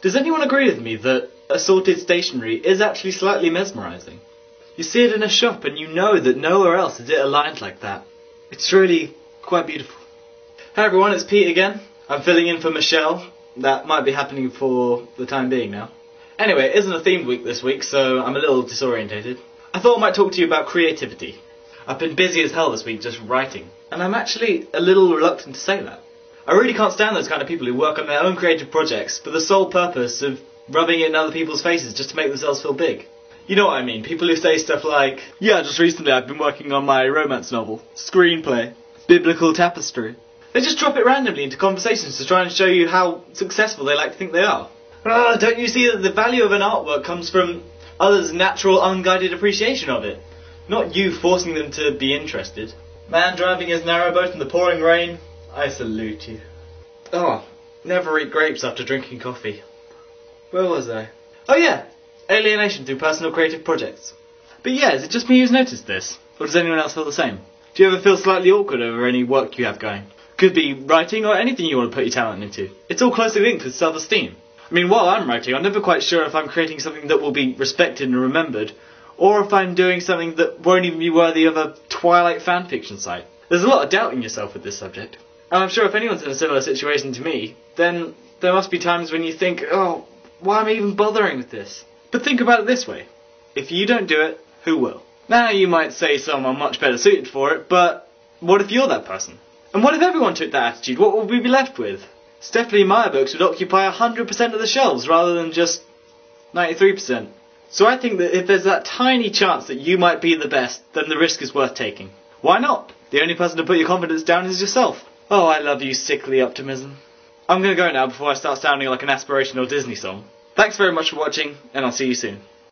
Does anyone agree with me that assorted stationery is actually slightly mesmerising? You see it in a shop and you know that nowhere else is it aligned like that. It's really quite beautiful. Hey everyone, it's Pete again. I'm filling in for Michelle. That might be happening for the time being now. Anyway, it isn't a themed week this week, so I'm a little disorientated. I thought I might talk to you about creativity. I've been busy as hell this week just writing, and I'm actually a little reluctant to say that. I really can't stand those kind of people who work on their own creative projects for the sole purpose of rubbing it in other people's faces just to make themselves feel big. You know what I mean, people who say stuff like, yeah, just recently I've been working on my romance novel, screenplay, biblical tapestry. They just drop it randomly into conversations to try and show you how successful they like to think they are. Don't you see that the value of an artwork comes from others' natural, unguided appreciation of it? Not you forcing them to be interested. Man driving his narrowboat in the pouring rain, I salute you. Oh, never eat grapes after drinking coffee. Where was I? Oh yeah, alienation through personal creative projects. But yeah, is it just me who's noticed this? Or does anyone else feel the same? Do you ever feel slightly awkward over any work you have going? Could be writing or anything you want to put your talent into. It's all closely linked with self-esteem. I mean, while I'm writing, I'm never quite sure if I'm creating something that will be respected and remembered, or if I'm doing something that won't even be worthy of a Twilight fanfiction site. There's a lot of doubt in yourself with this subject. And I'm sure if anyone's in a similar situation to me, then there must be times when you think, oh, why am I even bothering with this? But think about it this way. If you don't do it, who will? Now you might say someone much better suited for it, but what if you're that person? And what if everyone took that attitude? What would we be left with? Stephanie Meyer books would occupy 100% of the shelves rather than just 93%. So I think that if there's that tiny chance that you might be the best, then the risk is worth taking. Why not? The only person to put your confidence down is yourself. Oh, I love you, sickly optimism. I'm going to go now before I start sounding like an aspirational Disney song. Thanks very much for watching, and I'll see you soon.